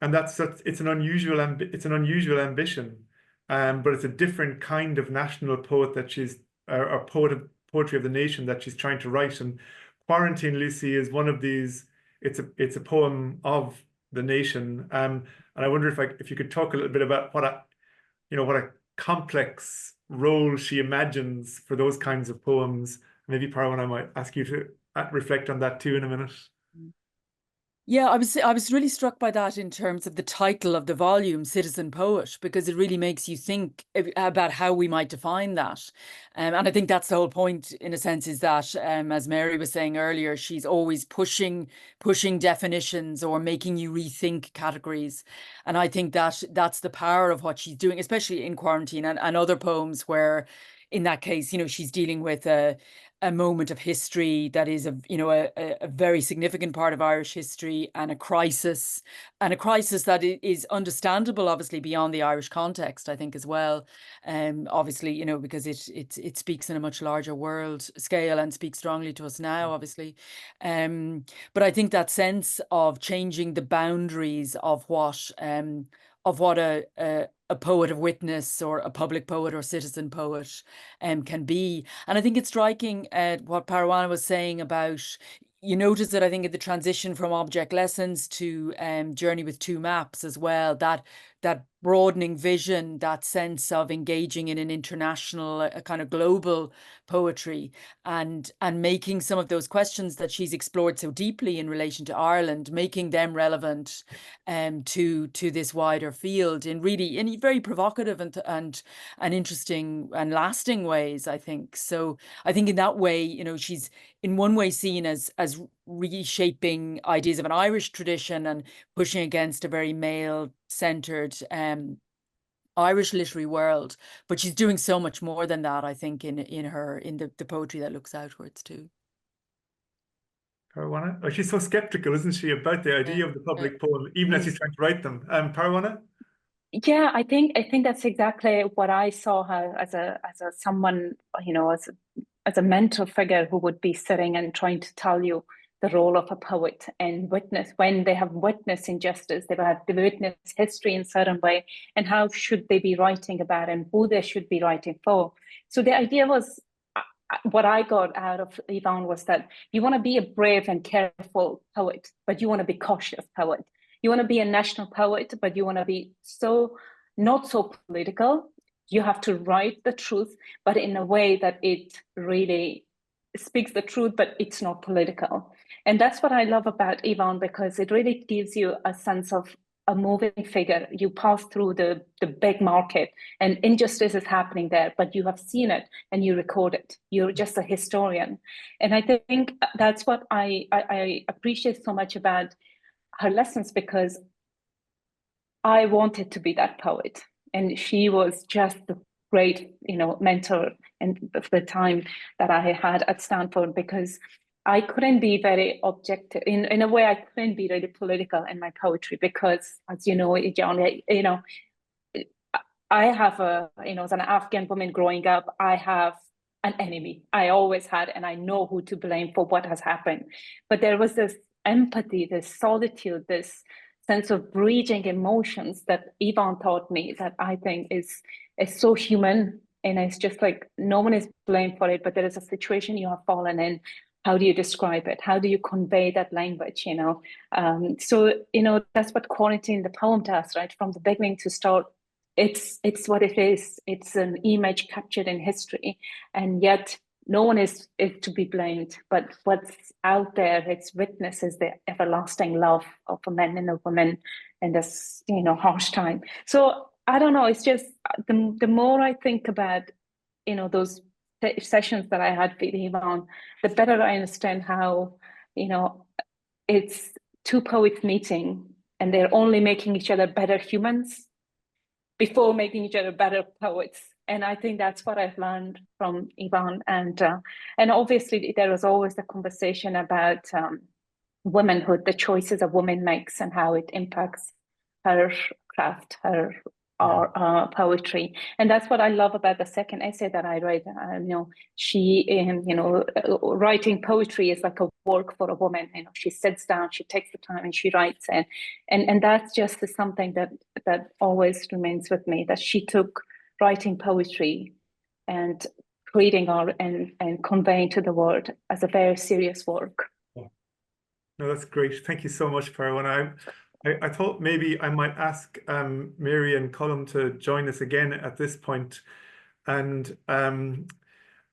And it's an unusual ambition. But it's a different kind of national poet that she's, or poetry of the nation that she's trying to write. And Quarantine, Lucy, is one of these. It's a poem of the nation. And I wonder if you could talk a little bit about what a complex role she imagines for those kinds of poems. Maybe Parwan, I might ask you to reflect on that too in a minute. Yeah, I was really struck by that in terms of the title of the volume, Citizen Poet, because it really makes you think about how we might define that. And I think that's the whole point, in a sense, is that, as Mary was saying earlier, she's always pushing definitions or making you rethink categories. And I think that's the power of what she's doing, especially in Quarantine and other poems where, in that case, she's dealing with a moment of history that is a very significant part of Irish history, and a crisis that is understandable, obviously, beyond the Irish context, I think, as well. Obviously, because it speaks in a much larger world scale and speaks strongly to us now, obviously. But I think that sense of changing the boundaries of what a poet of witness or a public poet or citizen poet can be. And I think it's striking what Parwan was saying about, you notice that I think in the transition from object lessons to Journey with Two Maps as well, that broadening vision, that sense of engaging in an international, a kind of global poetry, and making some of those questions that she's explored so deeply in relation to Ireland, making them relevant to this wider field in very provocative and interesting and lasting ways, I think. So I think in that way, she's in one way seen as reshaping ideas of an Irish tradition and pushing against a very male-centered Irish literary world, but she's doing so much more than that, I think, in the poetry that looks outwards too. Parwana? Oh, she's so skeptical, isn't she, about the idea of the public poem, even as she's trying to write them. Parwana? Yeah, I think that's exactly what I saw her as a someone, as a mentor figure who would be sitting and trying to tell you the role of a poet and witness when they have witnessed injustice, they have witnessed history in a certain way, and how should they be writing about it and who they should be writing for. So the idea was, what I got out of Eavan was that you want to be a brave and careful poet, but you want to be cautious poet. You want to be a national poet, but you want to be not so political. You have to write the truth, but in a way that it really speaks the truth, but it's not political. And that's what I love about Eavan, because it really gives you a sense of a moving figure. You pass through the big market and injustice is happening there, but you have seen it and you record it. You're just a historian. And I think that's what I appreciate so much about her lessons, because I wanted to be that poet. And she was just the great, mentor and the time that I had at Stanford, because I couldn't be very objective. In a way, I couldn't be really political in my poetry, because, as you know, John, I have as an Afghan woman growing up, I have an enemy. I always had, and I know who to blame for what has happened. But there was this empathy, this solitude, this sense of bridging emotions that Eavan taught me that I think is so human. And it's just like, no one is blamed for it, but there is a situation you have fallen in. How do you describe it? How do you convey that language, So, that's what Quarantine, the poem does, right? From the beginning to start, it's what it is. It's an image captured in history. And yet no one is to be blamed, but what's out there, its witnesses the everlasting love of a man and a woman in this, harsh time. So I don't know, it's just the more I think about, those sessions that I had with Eavan, the better I understand how, it's two poets meeting and they're only making each other better humans before making each other better poets. And I think that's what I've learned from Eavan. And obviously there was always the conversation about womanhood, the choices a woman makes and how it impacts her craft, her poetry. And that's what I love about the second essay that I read. She, writing poetry is like a work for a woman. She sits down, she takes the time and she writes. And that's just something that always remains with me, that she took writing poetry and reading art and conveying to the world as a very serious work. No, that's great. Thank you so much, Parwan. I thought maybe I might ask Mary and Colm to join us again at this point, and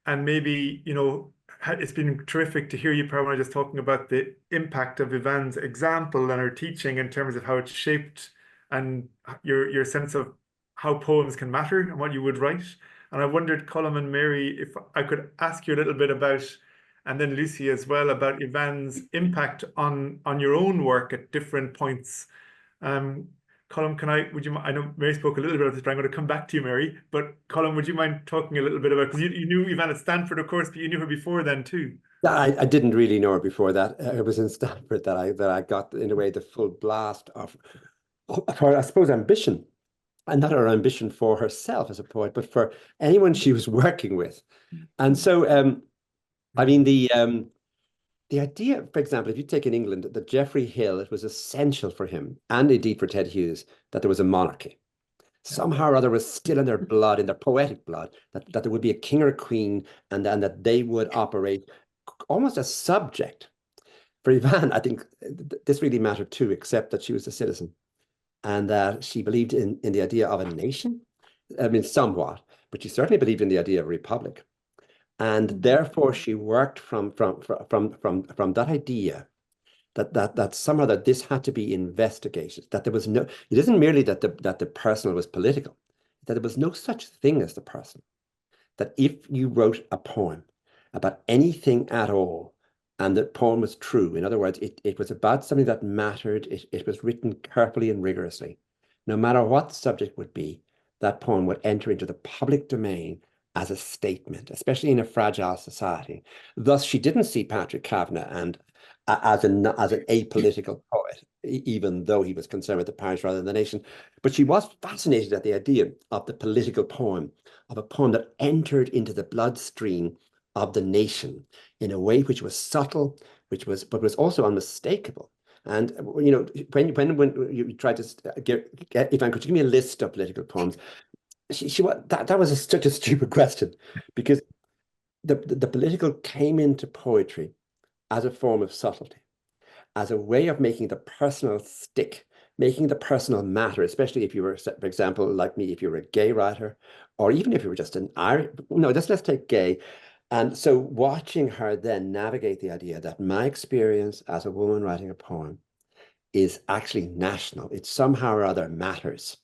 maybe, you know, it's been terrific to hear you, Parwana, just talking about the impact of Eavan's example and her teaching in terms of how it's shaped and your sense of how poems can matter and what you would write. And I wondered, Colm and Mary, if I could ask you a little bit about, and then Lucy as well, about Eavan's impact on your own work at different points. Colm, would you, I know Mary spoke a little bit about this, but I'm going to come back to you, Mary. But Colm, would you mind talking a little bit about, because you knew Eavan at Stanford, of course, but you knew her before then too. I didn't really know her before that. It was in Stanford that I got, in a way, the full blast of her, I suppose, ambition. And not her ambition for herself as a poet, but for anyone she was working with. And so, I mean, the idea, for example, if you take in England, that Geoffrey Hill, it was essential for him, and indeed for Ted Hughes, that there was a monarchy. Somehow or other was still in their blood, in their poetic blood, that there would be a king or a queen, and that they would operate almost as subject. For Eavan, I think this really mattered too, except that she was a citizen, and that she believed in the idea of a nation. I mean, somewhat, but she certainly believed in the idea of a republic. And therefore she worked from that idea that somehow that this had to be investigated, that there was no, it isn't merely that the personal was political, that there was no such thing as the personal. That if you wrote a poem about anything at all, and the poem was true, in other words, it was about something that mattered, it was written carefully and rigorously, no matter what the subject would be, that poem would enter into the public domain as a statement, especially in a fragile society. Thus, she didn't see Patrick Kavanagh and as an apolitical poet, even though he was concerned with the parish rather than the nation. But she was fascinated at the idea of the political poem, of a poem that entered into the bloodstream of the nation in a way which was subtle, but was also unmistakable. And you know, when you tried to get Eavan, could you give me a list of political poems? That was such a stupid question, because the political came into poetry as a form of subtlety, as a way of making the personal stick, making the personal matter, especially if you were, for example, like me, if you were a gay writer, or even if you were just an Irish, no, let's take gay. And so watching her then navigate the idea that my experience as a woman writing a poem is actually national, it somehow or other matters.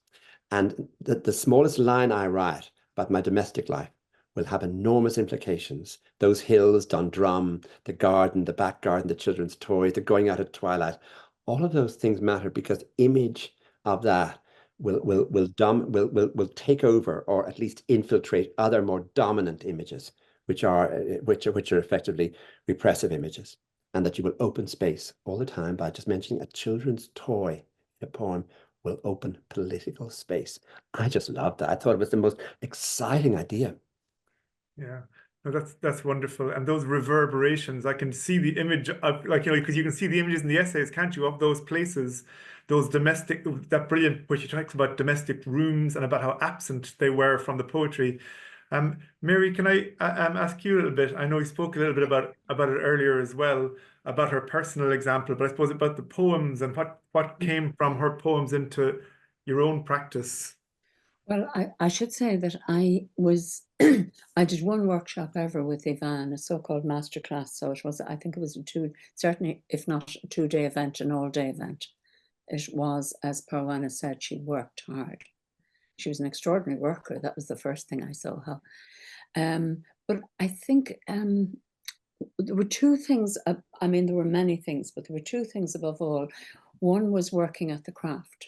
And the smallest line I write about my domestic life will have enormous implications. Those hills, Dundrum, the garden, the back garden, the children's toys, the going out at twilight, all of those things matter, because image of that will take over, or at least infiltrate, other more dominant images, which are effectively repressive images, and that you will open space all the time by just mentioning a children's toy in a poem will open political space. I just loved that. I thought it was the most exciting idea. Yeah, no, that's wonderful. And those reverberations, I can see the image of, like, you know, because you can see the images in the essays, can't you, of those places, those domestic, that brilliant, where she talks about domestic rooms and about how absent they were from the poetry. Mary, can I ask you a little bit? I know you spoke a little bit about it earlier as well, about her personal example, but I suppose about the poems and what came from her poems into your own practice. Well, I should say that I did one workshop ever with Eavan, a so-called masterclass. So it was, I think it was certainly, if not a 2-day event, an all-day event. It was, as Parwana said, she worked hard. She was an extraordinary worker. That was the first thing I saw her. But I think there were two things. I mean, there were many things, but there were two things above all. One was working at the craft.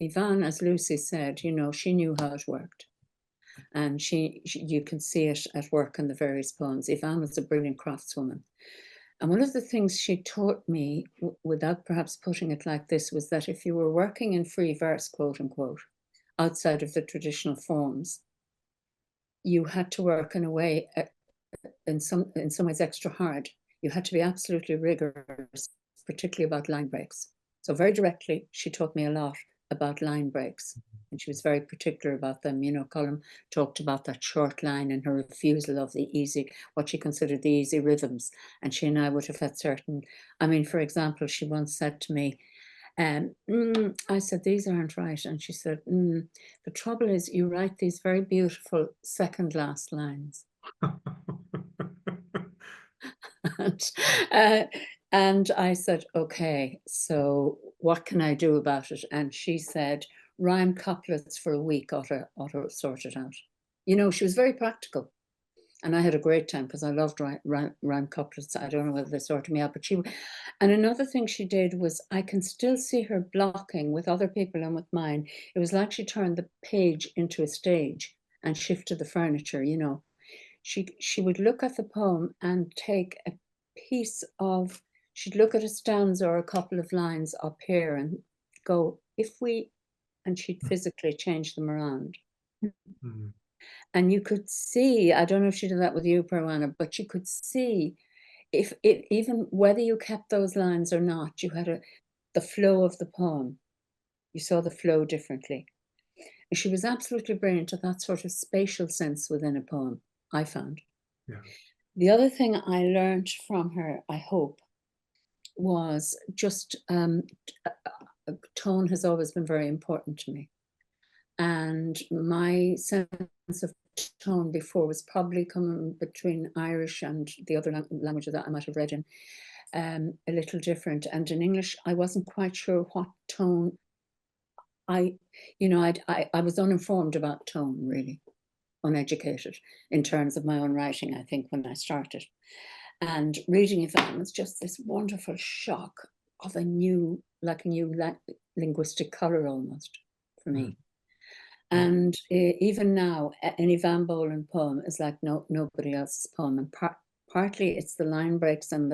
Eavan, as Lucy said, you know, she knew how it worked. And you can see it at work in the various poems. Eavan was a brilliant craftswoman. And one of the things she taught me, without perhaps putting it like this, was that if you were working in free verse, quote unquote, outside of the traditional forms, you had to work in a way, in some ways, extra hard. You had to be absolutely rigorous, particularly about line breaks. So very directly, she taught me a lot about line breaks, and she was very particular about them. You know, Colm talked about that short line and her refusal of the easy, what she considered the easy rhythms. And she and I would have had certain, I mean, for example, she once said to me, I said, these aren't right. And she said, the trouble is you write these very beautiful second last lines. And I said, okay, so what can I do about it? And she said, rhyme couplets for a week ought to sort it out. You know, she was very practical. And I had a great time because I loved rhyme couplets. I don't know whether they sorted me out, but and another thing she did was, I can still see her blocking with other people and with mine. It was like she turned the page into a stage and shifted the furniture, you know. She would look at the poem and take a piece of, she'd look at a stanza or a couple of lines up here and go, and she'd physically change them around. Mm. And you could see, I don't know if she did that with you, Parwana, but you could see if it, even whether you kept those lines or not, you had the flow of the poem. You saw the flow differently. And she was absolutely brilliant at that sort of spatial sense within a poem, I found. Yeah. The other thing I learned from her, I hope, was just tone has always been very important to me. And my sense of tone before was probably coming between Irish and the other languages that I might have read in, a little different. And in English, I wasn't quite sure what tone. I was uninformed about tone, really, uneducated in terms of my own writing, I think, when I started. And reading Eavan was just this wonderful shock of a new linguistic color almost for me. And even now, an Eavan Boland poem is like nobody else's poem. And partly it's the line breaks and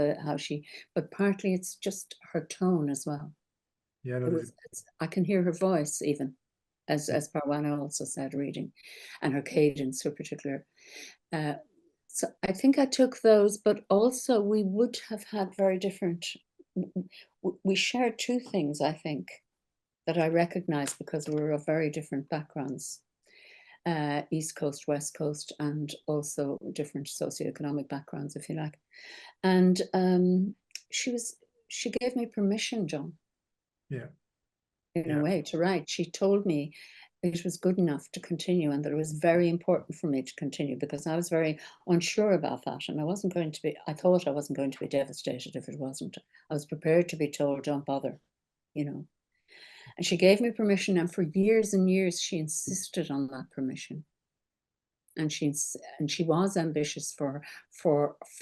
but partly it's just her tone as well. Yeah, I can hear her voice even, as Parwana also said, reading, and her cadence in particular. So I think I took those, but also we would have had very different, we shared two things, I think, that I recognize because we were of very different backgrounds, East Coast, West Coast, and also different socioeconomic backgrounds, if you like. And she gave me permission, John. Yeah. In a way, to write. She told me it was good enough to continue and that it was very important for me to continue because I was very unsure about that. And I thought I wasn't going to be devastated if it wasn't. I was prepared to be told, don't bother, you know. And she gave me permission, and for years and years she insisted on that permission. And she was ambitious for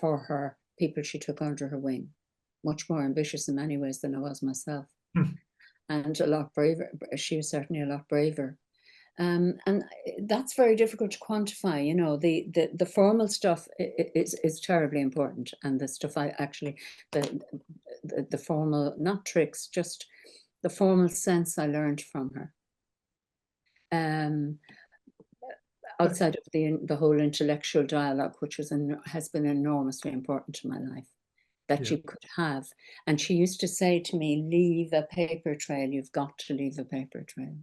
her people she took under her wing, much more ambitious in many ways than I was myself. And a lot braver. She was certainly a lot braver. And that's very difficult to quantify. You know, the formal stuff is terribly important, and the stuff the formal, not tricks, just the formal sense I learned from her. Outside of the whole intellectual dialogue, which has been enormously important to my life, that you could have. And she used to say to me, leave a paper trail. You've got to leave a paper trail.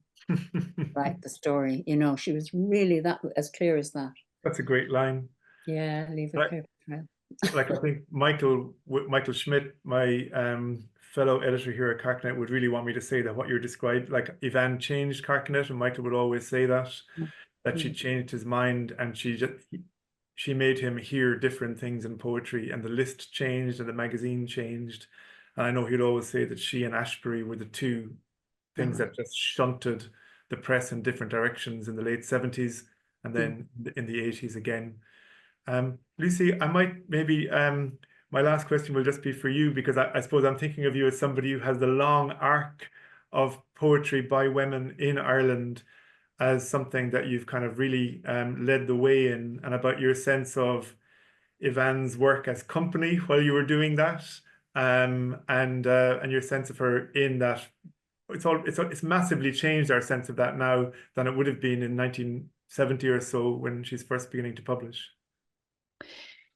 Write the story. You know, she was really as clear as that. That's a great line. Yeah, leave a paper trail. Like I think Michael Schmidt, my fellow editor here at Carcanet, would really want me to say that what you're describing, like Eavan changed Carcanet, and Michael would always say that she changed his mind, and she made him hear different things in poetry, and the list changed and the magazine changed. And I know he'd always say that she and Ashbery were the two things that just shunted the press in different directions in the late 70s and then in the 80s again. Lucy, I might maybe, my last question will just be for you, because I suppose I'm thinking of you as somebody who has the long arc of poetry by women in Ireland as something that you've kind of really led the way in, and about your sense of Eavan's work as company while you were doing that, and your sense of her in that. It's massively changed our sense of that now than it would have been in 1970 or so when she's first beginning to publish.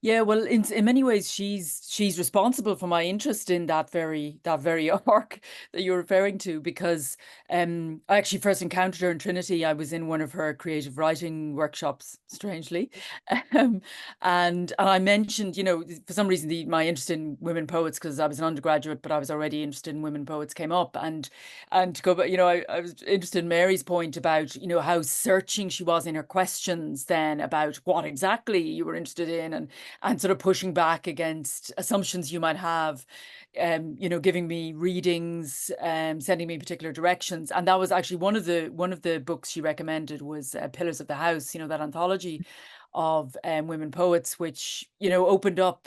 Yeah, well, in many ways, she's responsible for my interest in that very arc that you're referring to, because I actually first encountered her in Trinity. I was in one of her creative writing workshops, strangely, and I mentioned, for some reason, my interest in women poets, because I was an undergraduate, but I was already interested in women poets, came up, and to go back, I was interested in Mary's point about how searching she was in her questions then about what exactly you were interested in, and sort of pushing back against assumptions you might have, giving me readings, sending me particular directions. And that was actually one of the books she recommended was Pillars of the House, that anthology of women poets, which, opened up,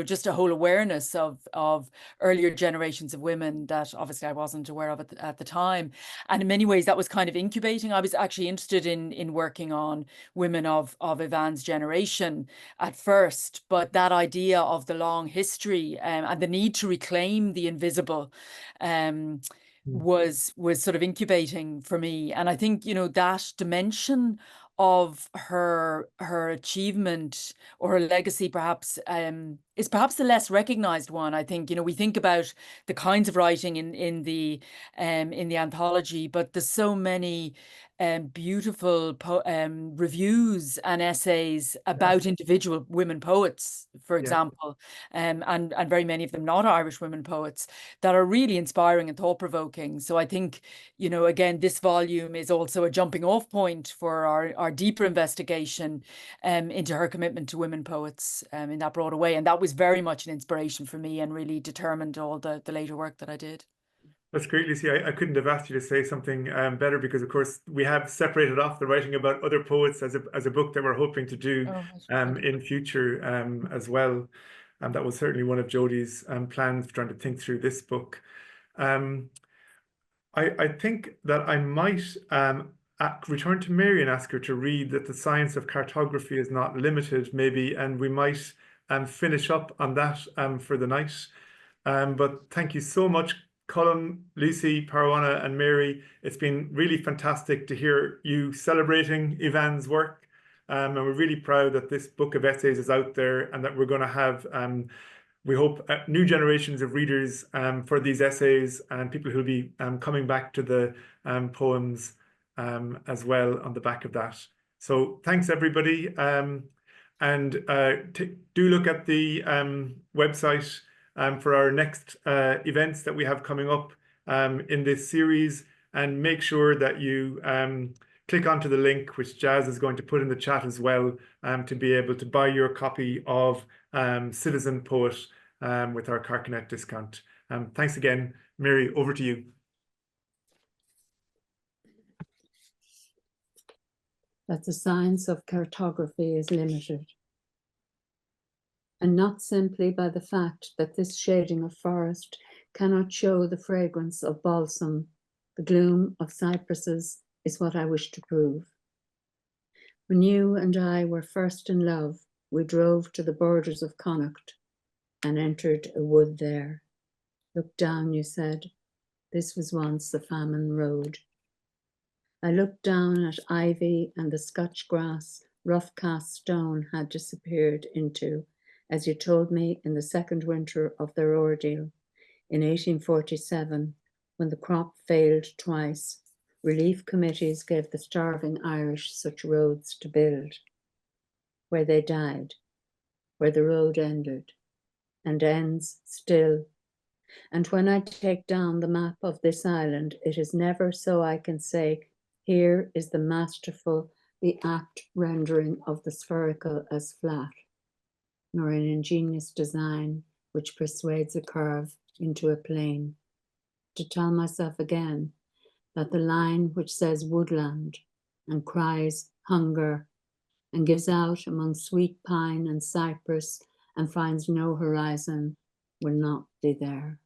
just a whole awareness of earlier generations of women that obviously I wasn't aware of at the time. And in many ways that was kind of incubating. I was actually interested in working on women of Eavan's generation at first, but that idea of the long history and the need to reclaim the invisible was sort of incubating for me. And I think, that dimension of her achievement or her legacy perhaps is perhaps the less recognized one. I think, we think about the kinds of writing in the anthology, but there's so many beautiful reviews and essays about individual women poets, for example, and very many of them not Irish women poets, that are really inspiring and thought-provoking. So I think, again, this volume is also a jumping off point for our deeper investigation into her commitment to women poets in that broader way. And that was very much an inspiration for me and really determined all the later work that I did. That's great, Lucy. I couldn't have asked you to say something better, because of course we have separated off the writing about other poets as a book that we're hoping to do in future as well. And that was certainly one of Jody's plans, trying to think through this book. I think that I might return to Mary and ask her to read that the science of cartography is not limited, maybe, and we might finish up on that for the night. But thank you so much, Colin, Lucy, Parwana, and Mary. It's been really fantastic to hear you celebrating Eavan's work. And we're really proud that this book of essays is out there, and that we're going to have, we hope, new generations of readers for these essays, and people who'll be coming back to the poems as well on the back of that. So thanks, everybody. And do look at the website for our next events that we have coming up in this series, and make sure that you click onto the link, which Jazz is going to put in the chat as well, to be able to buy your copy of Citizen Poet with our Carcanet discount. Thanks again. Mary, over to you. That the science of cartography is limited, and not simply by the fact that this shading of forest cannot show the fragrance of balsam, the gloom of cypresses, is what I wish to prove. When you and I were first in love, we drove to the borders of Connacht and entered a wood there. Look down, you said. This was once the famine road. I looked down at ivy and the Scotch grass rough cast stone had disappeared into, as you told me in the second winter of their ordeal, in 1847, when the crop failed twice. Relief committees gave the starving Irish such roads to build, where they died, where the road ended, and ends still. And when I take down the map of this island, it is never so I can say, here is the masterful, the apt rendering of the spherical as flat, nor an ingenious design which persuades a curve into a plane. To tell myself again that the line which says woodland and cries hunger and gives out among sweet pine and cypress and finds no horizon will not be there.